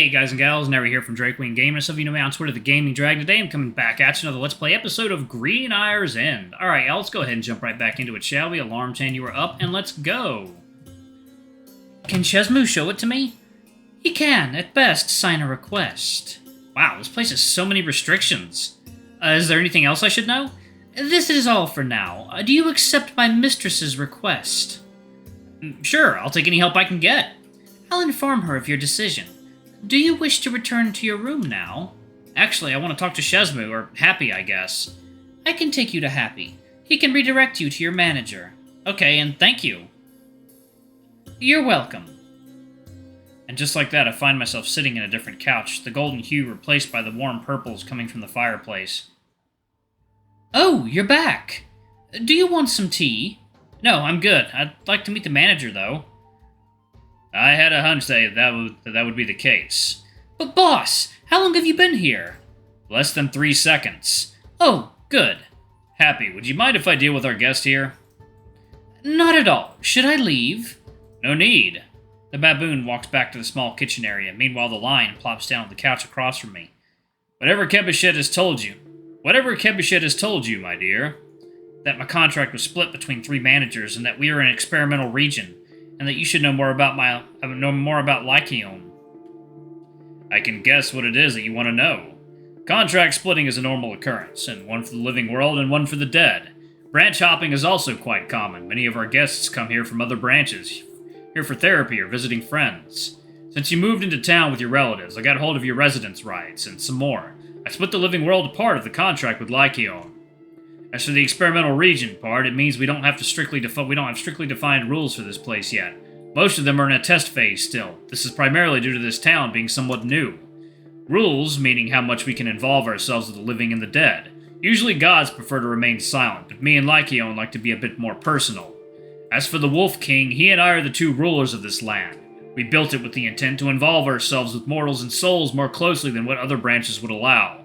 Hey guys and gals, Never here from Drakewing Gaming. Some of you know me on Twitter, the Gaming Dragon. Today I'm coming back at you another Let's Play episode of Green Eyres End. Alright, y'all, let's go ahead and jump right back into it, shall we? Alarm chain, you are up, and let's go. Can Shezmu show it to me? He can, at best, sign a request. Wow, this place has so many restrictions. Is there anything else I should know? This is all for now. Do you accept my mistress's request? Sure, I'll take any help I can get. I'll inform her of your decision. Do you wish to return to your room now? Actually, I want to talk to Shezmu, or Happy, I guess. I can take you to Happy. He can redirect you to your manager. Okay, and thank you. You're welcome. And just like that, I find myself sitting in a different couch, the golden hue replaced by the warm purples coming from the fireplace. Oh, you're back. Do you want some tea? No, I'm good. I'd like to meet the manager, though. I had a hunch that would be the case. But boss, how long have you been here? Less than 3 seconds. Oh, good. Happy, would you mind if I deal with our guest here? Not at all. Should I leave? No need. The baboon walks back to the small kitchen area. Meanwhile, the lion plops down on the couch across from me. Whatever Kebishet has told you, my dear, that my contract was split between 3 managers and that we are in an experimental region, and that you should know more about Lycaon. I can guess what it is that you want to know. Contract splitting is a normal occurrence, and one for the living world and one for the dead. Branch hopping is also quite common. Many of our guests come here from other branches, here for therapy or visiting friends. Since you moved into town with your relatives, I got hold of your residence rights and some more. I split the living world apart of the contract with Lycaon. As for the experimental region part, it means we don't have strictly defined rules for this place yet. Most of them are in a test phase still. This is primarily due to this town being somewhat new. Rules, meaning how much we can involve ourselves with the living and the dead. Usually gods prefer to remain silent, but me and Lycaon like to be a bit more personal. As for the Wolf King, he and I are the 2 rulers of this land. We built it with the intent to involve ourselves with mortals and souls more closely than what other branches would allow.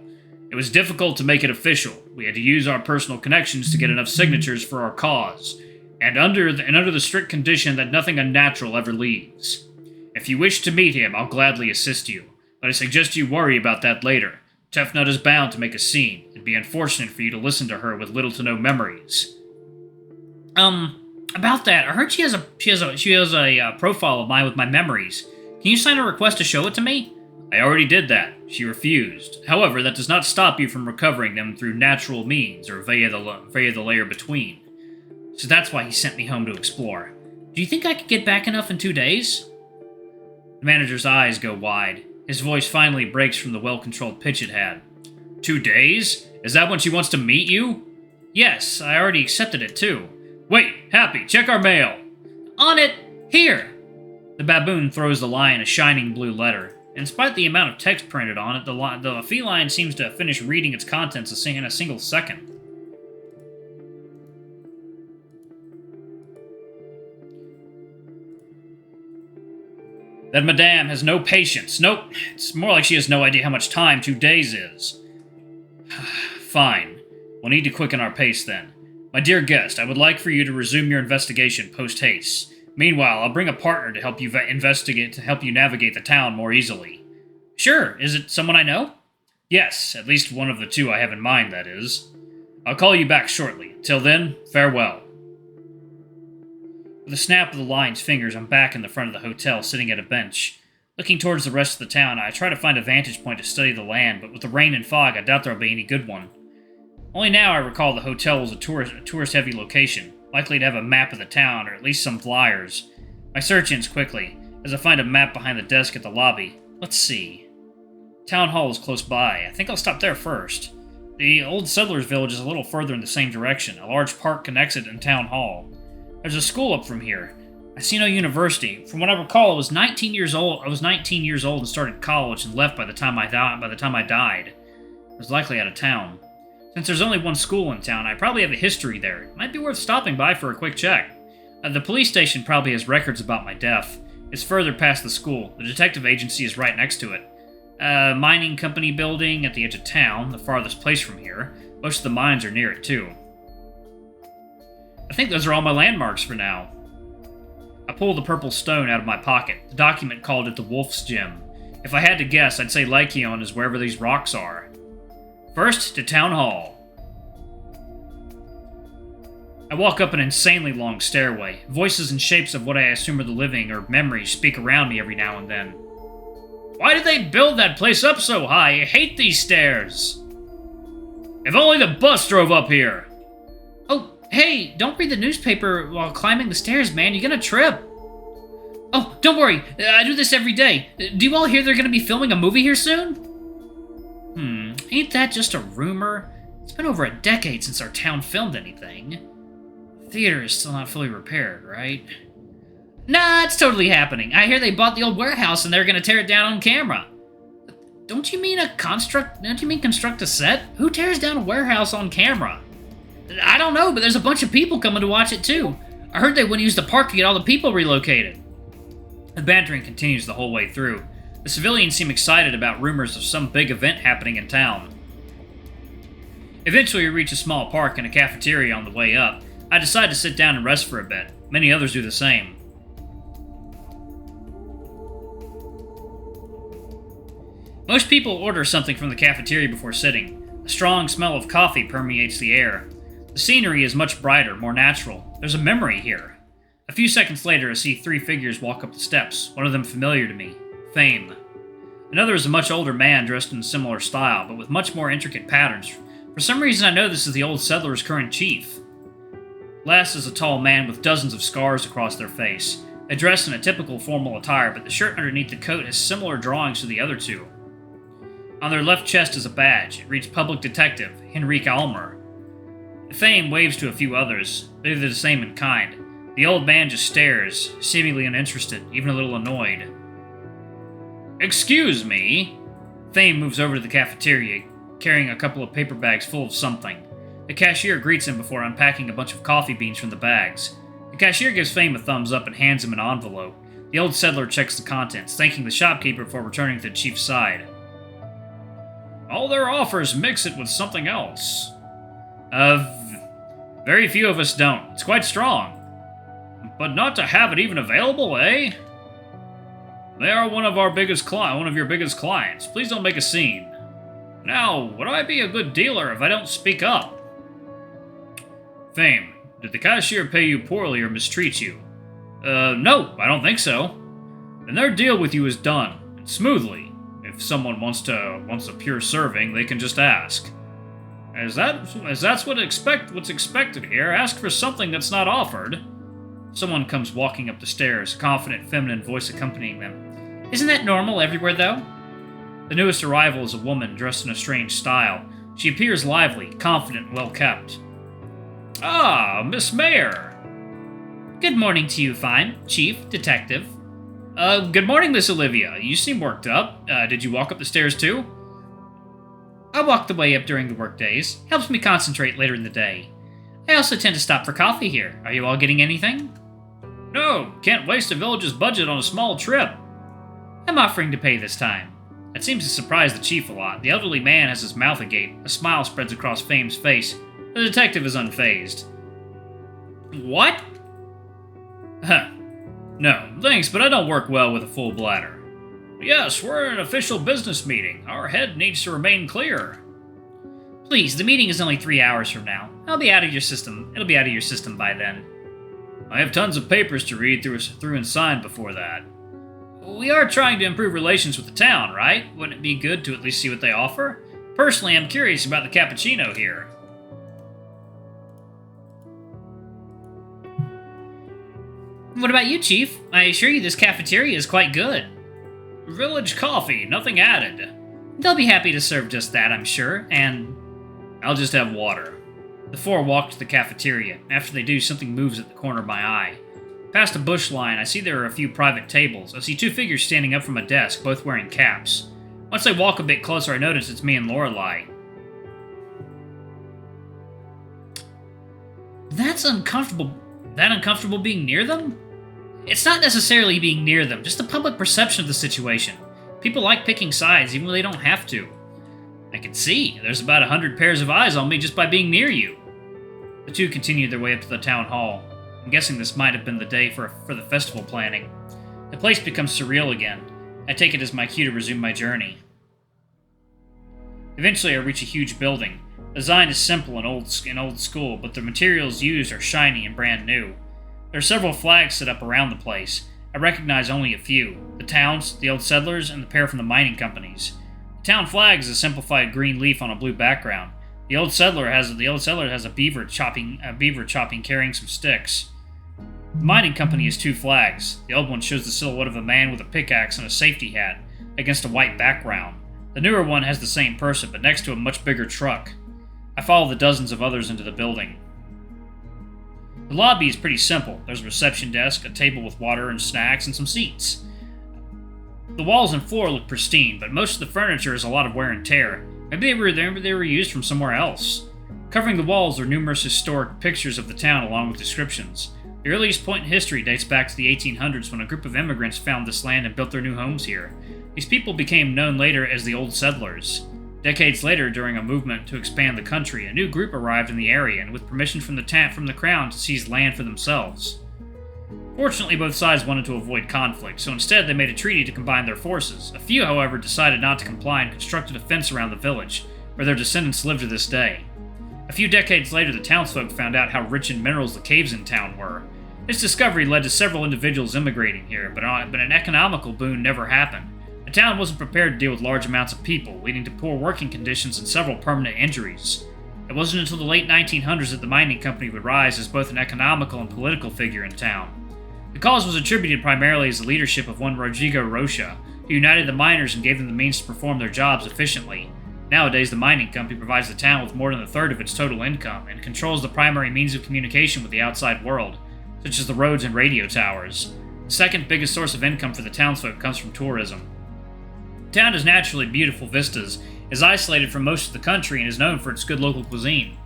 It was difficult to make it official. We had to use our personal connections to get enough signatures for our cause, and under the strict condition that nothing unnatural ever leaves. If you wish to meet him, I'll gladly assist you, but I suggest you worry about that later. Tefnut is bound to make a scene. It'd be unfortunate for you to listen to her with little to no memories. About that, I heard she has a profile of mine with my memories. Can you sign a request to show it to me? I already did that. She refused. However, that does not stop you from recovering them through natural means, or via the layer between. So that's why he sent me home to explore. Do you think I could get back enough in 2 days? The manager's eyes go wide. His voice finally breaks from the well-controlled pitch it had. 2 days? Is that when she wants to meet you? Yes, I already accepted it too. Wait, Happy, check our mail. On it! Here! The baboon throws the lion a shining blue letter. And despite the amount of text printed on it, the feline seems to finish reading its contents in a single second. That Madame has no patience. Nope, it's more like she has no idea how much time 2 days is. Fine. We'll need to quicken our pace then. My dear guest, I would like for you to resume your investigation post-haste. Meanwhile, I'll bring a partner to help you navigate the town more easily. Sure, is it someone I know? Yes, at least one of the 2 I have in mind, that is. I'll call you back shortly. Till then, farewell. With a snap of the lion's fingers, I'm back in the front of the hotel, sitting at a bench. Looking towards the rest of the town, I try to find a vantage point to study the land, but with the rain and fog, I doubt there'll be any good one. Only now I recall the hotel was a tourist-heavy location, likely to have a map of the town, or at least some flyers. My search ends quickly, as I find a map behind the desk at the lobby. Let's see. Town Hall is close by. I think I'll stop there first. The old settlers' village is a little further in the same direction. A large park connects it and Town Hall. There's a school up from here. I see no university. From what I recall, I was 19 years old and started college and left by the time I died. I was likely out of town. Since there's only one school in town, I probably have a history there. It might be worth stopping by for a quick check. The police station probably has records about my death. It's further past the school. The detective agency is right next to it. Mining company building at the edge of town, the farthest place from here. Most of the mines are near it, too. I think those are all my landmarks for now. I pull the purple stone out of my pocket. The document called it the Wolf's Gem. If I had to guess, I'd say Lycaon is wherever these rocks are. First, to Town Hall. I walk up an insanely long stairway. Voices and shapes of what I assume are the living or memories speak around me every now and then. Why did they build that place up so high? I hate these stairs. If only the bus drove up here. Oh, hey, don't read the newspaper while climbing the stairs, man. You're gonna trip. Oh, don't worry. I do this every day. Do you all hear they're gonna be filming a movie here soon? Ain't that just a rumor? It's been over a decade since our town filmed anything. The theater is still not fully repaired, right? Nah, it's totally happening. I hear they bought the old warehouse and they're gonna tear it down on camera. Don't you mean construct a set? Who tears down a warehouse on camera? I don't know, but there's a bunch of people coming to watch it too. I heard they wouldn't use the park to get all the people relocated. The bantering continues the whole way through. The civilians seem excited about rumors of some big event happening in town. Eventually we reach a small park and a cafeteria on the way up. I decide to sit down and rest for a bit. Many others do the same. Most people order something from the cafeteria before sitting. A strong smell of coffee permeates the air. The scenery is much brighter, more natural. There's a memory here. A few seconds later, I see 3 figures walk up the steps, one of them familiar to me, Fame. Another is a much older man dressed in a similar style, but with much more intricate patterns. For some reason, I know this is the old settler's current chief. Last is a tall man with dozens of scars across their face. They dress in a typical formal attire, but the shirt underneath the coat has similar drawings to the other two. On their left chest is a badge. It reads Public Detective, Henrique Almer. Fame waves to a few others. They're the same in kind. The old man just stares, seemingly uninterested, even a little annoyed. Excuse me? Fame moves over to the cafeteria, carrying a couple of paper bags full of something. The cashier greets him before unpacking a bunch of coffee beans from the bags. The cashier gives Fame a thumbs up and hands him an envelope. The old settler checks the contents, thanking the shopkeeper before returning to the chief's side. All their offers mix it with something else. Very few of us don't. It's quite strong. But not to have it even available, eh? They are one of your biggest clients. Please don't make a scene. Now, would I be a good dealer if I don't speak up? Fame, did the cashier pay you poorly or mistreat you? No, I don't think so. Then their deal with you is done, and smoothly. If someone wants a pure serving, they can just ask. As that's what's expected here, ask for something that's not offered. Someone comes walking up the stairs, a confident feminine voice accompanying them. Isn't that normal everywhere, though? The newest arrival is a woman dressed in a strange style. She appears lively, confident, and well-kept. Ah, Miss Mayor. Good morning to you, fine. Chief, detective. Good morning, Miss Olivia. You seem worked up. Did you walk up the stairs, too? I walk the way up during the workdays. Helps me concentrate later in the day. I also tend to stop for coffee here. Are you all getting anything? No, can't waste a village's budget on a small trip. I'm offering to pay this time. That seems to surprise the chief a lot. The elderly man has his mouth agape. A smile spreads across Fame's face. The detective is unfazed. What? Huh. No, thanks, but I don't work well with a full bladder. Yes, we're in an official business meeting. Our head needs to remain clear. Please, the meeting is only 3 hours from now. It'll be out of your system by then. I have tons of papers to read through and sign before that. We are trying to improve relations with the town, right? Wouldn't it be good to at least see what they offer? Personally, I'm curious about the cappuccino here. What about you, Chief? I assure you this cafeteria is quite good. Village coffee, nothing added. They'll be happy to serve just that, I'm sure, and... I'll just have water. The four walk to the cafeteria. After they do, something moves at the corner of my eye. Past a bush line, I see there are a few private tables. I see 2 figures standing up from a desk, both wearing caps. Once I walk a bit closer, I notice it's me and Lorelei. That uncomfortable being near them? It's not necessarily being near them, just the public perception of the situation. People like picking sides, even when they don't have to. I can see. There's about 100 pairs of eyes on me just by being near you. The two continue their way up to the town hall. I'm guessing this might have been the day for the festival planning. The place becomes surreal again. I take it as my cue to resume my journey. Eventually, I reach a huge building. The design is simple and old school, but the materials used are shiny and brand new. There are several flags set up around the place. I recognize only a few: the town's, the old settlers, and the pair from the mining companies. The town flag is a simplified green leaf on a blue background. The old settler has a beaver chopping carrying some sticks. The mining company has two flags. The old one shows the silhouette of a man with a pickaxe and a safety hat against a white background. The newer one has the same person, but next to a much bigger truck. I follow the dozens of others into the building. The lobby is pretty simple. There's a reception desk, a table with water and snacks, and some seats. The walls and floor look pristine, but most of the furniture has a lot of wear and tear. Maybe they were used from somewhere else. Covering the walls are numerous historic pictures of the town along with descriptions. The earliest point in history dates back to the 1800s when a group of immigrants found this land and built their new homes here. These people became known later as the Old Settlers. Decades later, during a movement to expand the country, a new group arrived in the area and with permission from the crown to seize land for themselves. Fortunately, both sides wanted to avoid conflict, so instead they made a treaty to combine their forces. A few, however, decided not to comply and constructed a fence around the village, where their descendants live to this day. A few decades later, the townsfolk found out how rich in minerals the caves in town were. This discovery led to several individuals immigrating here, but an economical boon never happened. The town wasn't prepared to deal with large amounts of people, leading to poor working conditions and several permanent injuries. It wasn't until the late 1900s that the mining company would rise as both an economical and political figure in town. The cause was attributed primarily as the leadership of one Rodrigo Rocha, who united the miners and gave them the means to perform their jobs efficiently. Nowadays, the mining company provides the town with more than a third of its total income and controls the primary means of communication with the outside world, such as the roads and radio towers. The second biggest source of income for the townsfolk comes from tourism. The town has naturally beautiful vistas, is isolated from most of the country, and is known for its good local cuisine.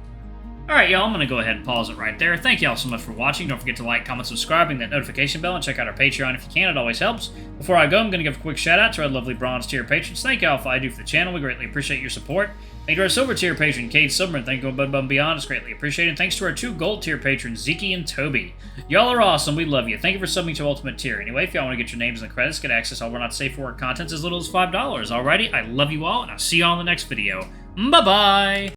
Alright, y'all, I'm going to go ahead and pause it right there. Thank y'all so much for watching. Don't forget to like, comment, subscribe, and that notification bell, and check out our Patreon if you can. It always helps. Before I go, I'm going to give a quick shout out to our lovely bronze tier patrons. Thank y'all for all I do for the channel. We greatly appreciate your support. Thank you to our silver tier patron, Cade Silverman. Thank you above and beyond. It's greatly appreciated. Thanks to our two gold tier patrons, Zeke and Toby. Y'all are awesome. We love you. Thank you for subbing to Ultimate Tier. Anyway, if y'all want to get your names in the credits, get access to all we're not safe for work contents as little as $5. Alrighty, I love you all, and I'll see y'all in the next video. Bye-bye!